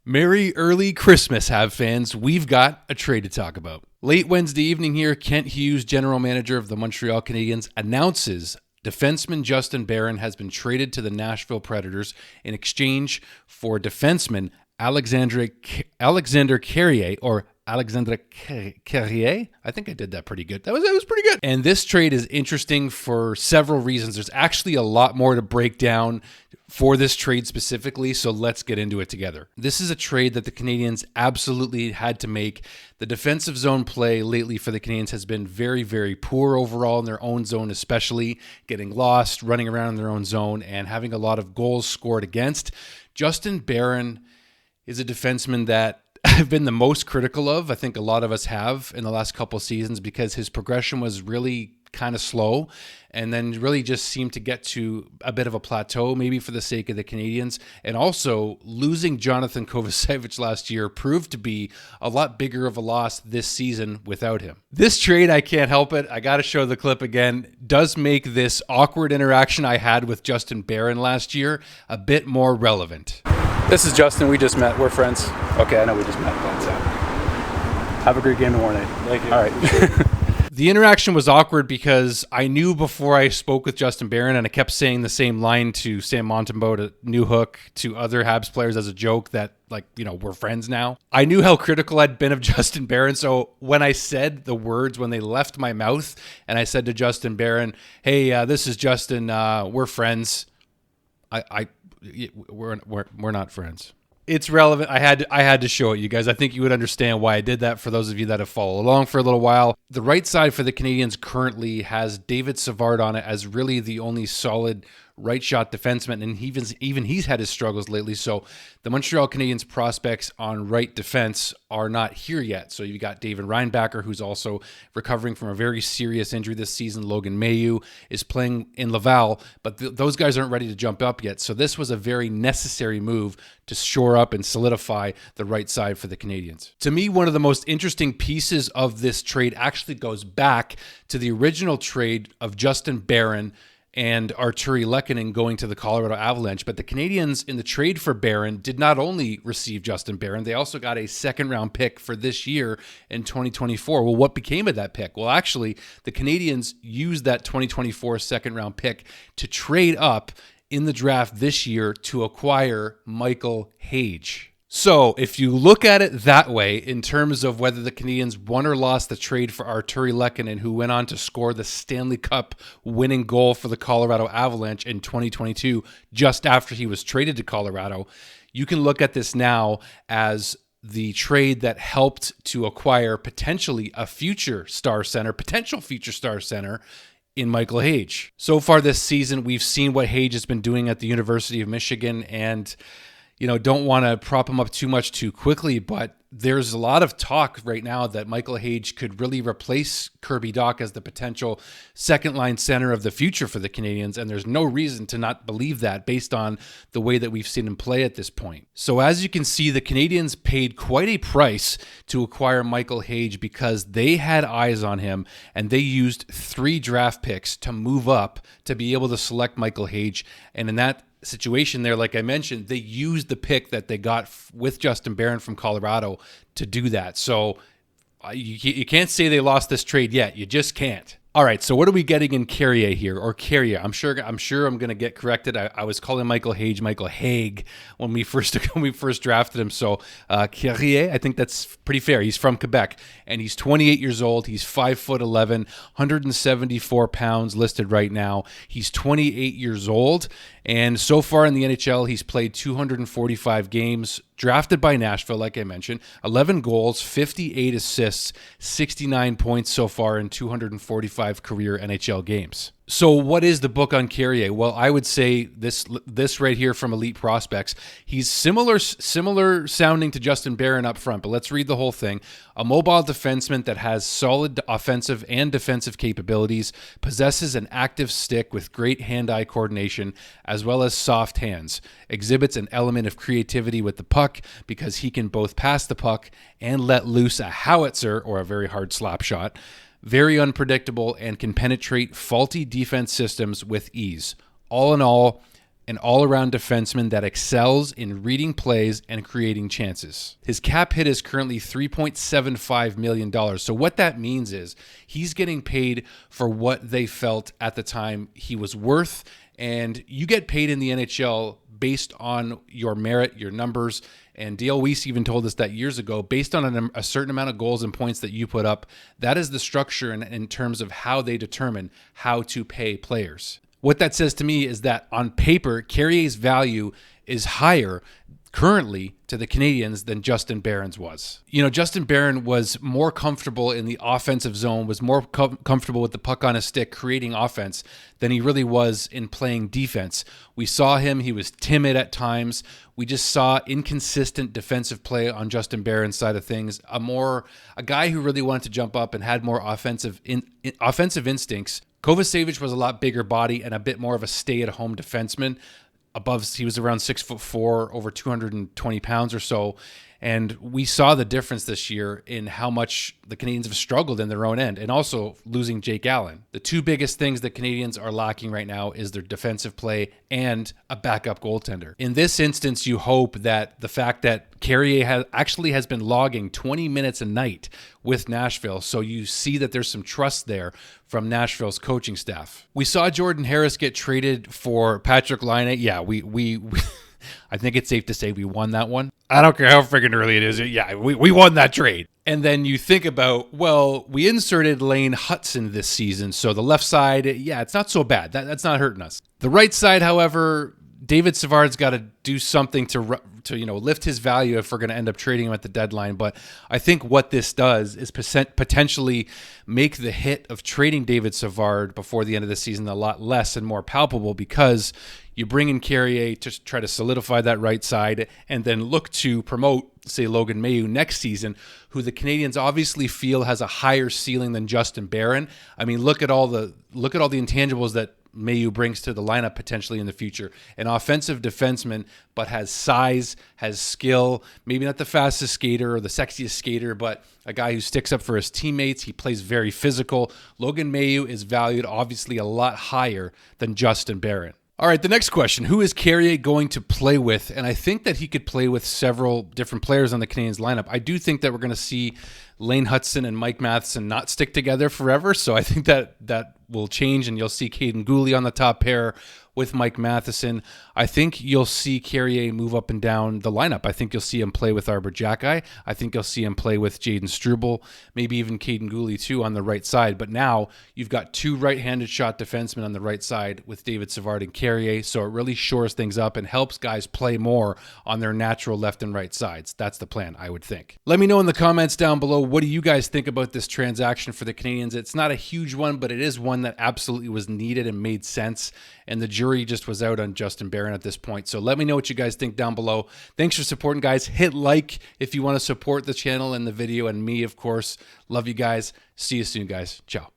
Merry early Christmas, Habs fans. We've got a trade to talk about. Late Wednesday evening here, Kent Hughes, general manager of the Montreal Canadiens, announces defenseman Justin Barron has been traded to the Nashville Predators in exchange for defenseman Alexandre Carrier, or Alexandre Carrier. I think I did that pretty good. That was pretty good. And this trade is interesting for several reasons. There's actually a lot more to break down for this trade specifically, so let's get into it together. This is a trade that the Canadiens absolutely had to make. The defensive zone play lately for the Canadiens has been very, very poor overall in their own zone, especially getting lost, running around in their own zone, and having a lot of goals scored against. Justin Barron is a defenseman that I've been the most critical of. I think a lot of us have in the last couple of seasons because his progression was really kind of slow and then really just seemed to get to a bit of a plateau, maybe for the sake of the Canadiens. And also losing Jonathan Kovacevic last year proved to be a lot bigger of a loss this season without him. This trade, I can't help it, I got to show the clip again, does make this awkward interaction I had with Justin Barron last year a bit more relevant. This is Justin. We just met. We're friends. Okay, I know we just met. But, have a great game tomorrow night. Thank you. All right. The interaction was awkward because I knew before I spoke with Justin Barron, and I kept saying the same line to Sam Montembeault, to Newhook, to other Habs players as a joke that, we're friends now. I knew how critical I'd been of Justin Barron, so when I said the words, when they left my mouth, and I said to Justin Barron, hey, this is Justin, we're friends, we're not friends. It's relevant. I had to show it, you guys. I think you would understand why I did that for those of you that have followed along for a little while. The right side for the Canadiens currently has David Savard on it as really the only solid right shot defenseman, and even he's had his struggles lately. So the Montreal Canadiens prospects on right defense are not here yet. So you've got David Reinbacher, who's also recovering from a very serious injury this season. Logan Mailloux is playing in Laval, but those guys aren't ready to jump up yet. So this was a very necessary move to shore up and solidify the right side for the Canadiens. To me, one of the most interesting pieces of this trade actually goes back to the original trade of Justin Barron and Artturi Lehkonen going to the Colorado Avalanche. But the Canadiens, in the trade for Barron, did not only receive Justin Barron, they also got a second-round pick for this year in 2024. Well, what became of that pick? Well, actually, the Canadiens used that 2024 second-round pick to trade up in the draft this year to acquire Michael Hage. So if you look at it that way, in terms of whether the Canadiens won or lost the trade for Artturi Lehkonen, who went on to score the Stanley Cup winning goal for the Colorado Avalanche in 2022, just after he was traded to Colorado, you can look at this now as the trade that helped to acquire potentially a potential future star center in Michael Hage. So far this season, we've seen what Hage has been doing at the University of Michigan, and don't want to prop him up too much too quickly, but there's a lot of talk right now that Michael Hage could really replace Kirby Dach as the potential second-line center of the future for the Canadiens, and there's no reason to not believe that based on the way that we've seen him play at this point. So as you can see, the Canadiens paid quite a price to acquire Michael Hage because they had eyes on him, and they used 3 draft picks to move up to be able to select Michael Hage, and in that situation there, like I mentioned, they used the pick that they got with Justin Barron from Colorado to do that. So you can't say they lost this trade yet. You just can't. All right, so what are we getting in Carrier here, or Carrier? I'm sure I'm going to get corrected. I was calling Michael Hage Michael Hague when we first drafted him. So Carrier, I think that's pretty fair. He's from Quebec, and he's 28 years old. He's 5'11", 174 pounds listed right now. He's 28 years old, and so far in the NHL, he's played 245 games. Drafted by Nashville, like I mentioned, 11 goals, 58 assists, 69 points so far in 245 career NHL games. So what is the book on Carrier? Well, I would say this right here from Elite Prospects. He's similar sounding to Justin Barron up front, but let's read the whole thing. A mobile defenseman that has solid offensive and defensive capabilities, possesses an active stick with great hand-eye coordination, as well as soft hands, exhibits an element of creativity with the puck because he can both pass the puck and let loose a howitzer, or a very hard slap shot. Very unpredictable and can penetrate faulty defense systems with ease. All in all, an all-around defenseman that excels in reading plays and creating chances. His cap hit is currently $3.75 million. So what that means is he's getting paid for what they felt at the time he was worth, and you get paid in the NHL based on your merit, your numbers. And Dale Weiss even told us that years ago, based on a certain amount of goals and points that you put up, that is the structure in terms of how they determine how to pay players. What that says to me is that on paper, Carrier's value is higher currently to the Canadiens than Justin Barron's was. You know, Justin Barron was more comfortable in the offensive zone, was more comfortable with the puck on his stick, creating offense, than he really was in playing defense. We saw him, he was timid at times. We just saw inconsistent defensive play on Justin Barron's side of things. A guy who really wanted to jump up and had more offensive instincts. Kovacevic was a lot bigger body and a bit more of a stay-at-home defenseman. He was around 6'4", over 220 pounds or so. And we saw the difference this year in how much the Canadiens have struggled in their own end, and also losing Jake Allen. The two biggest things the Canadiens are lacking right now is their defensive play and a backup goaltender. In this instance, you hope that the fact that Carrier has been logging 20 minutes a night with Nashville, so you see that there's some trust there from Nashville's coaching staff. We saw Jordan Harris get traded for Patrick Laine. Yeah, we I think it's safe to say we won that one. I don't care how freaking early it is. Yeah, we won that trade. And then you think about, well, we inserted Lane Hutson this season, so the left side, yeah, it's not so bad. That's not hurting us. The right side, however, David Savard's got to do something to lift his value if we're going to end up trading him at the deadline. But I think what this does is potentially make the hit of trading David Savard before the end of the season a lot less and more palpable, because you bring in Carrier to try to solidify that right side and then look to promote, say, Logan Mailloux next season, who the Canadiens obviously feel has a higher ceiling than Justin Barron. I mean, look at all the intangibles that Mailloux brings to the lineup potentially in the future. An offensive defenseman, but has size, has skill, maybe not the fastest skater or the sexiest skater, but a guy who sticks up for his teammates. He plays very physical. Logan Mailloux is valued obviously a lot higher than Justin Barron. All right, the next question. Who is Carrier going to play with? And I think that he could play with several different players on the Canadiens lineup. I do think that we're going to see Lane Hutson and Mike Matheson not stick together forever. So I think that will change, and you'll see Caden Gooley on the top pair with Mike Matheson. I think you'll see Carrier move up and down the lineup. I think you'll see him play with Arbor Xhekaj. I think you'll see him play with Jaden Struble, maybe even Caden Gooley too on the right side. But now you've got two right-handed shot defensemen on the right side with David Savard and Carrier, so it really shores things up and helps guys play more on their natural left and right sides. That's the plan, I would think. Let me know in the comments down below, what do you guys think about this transaction for the Canadiens? It's not a huge one, but it is one that absolutely was needed and made sense, and the jury just was out on Justin Barron at this point. So let me know what you guys think down below. Thanks for supporting, guys. Hit like if you want to support the channel and the video, and me, of course. Love you guys. See you soon, guys. Ciao.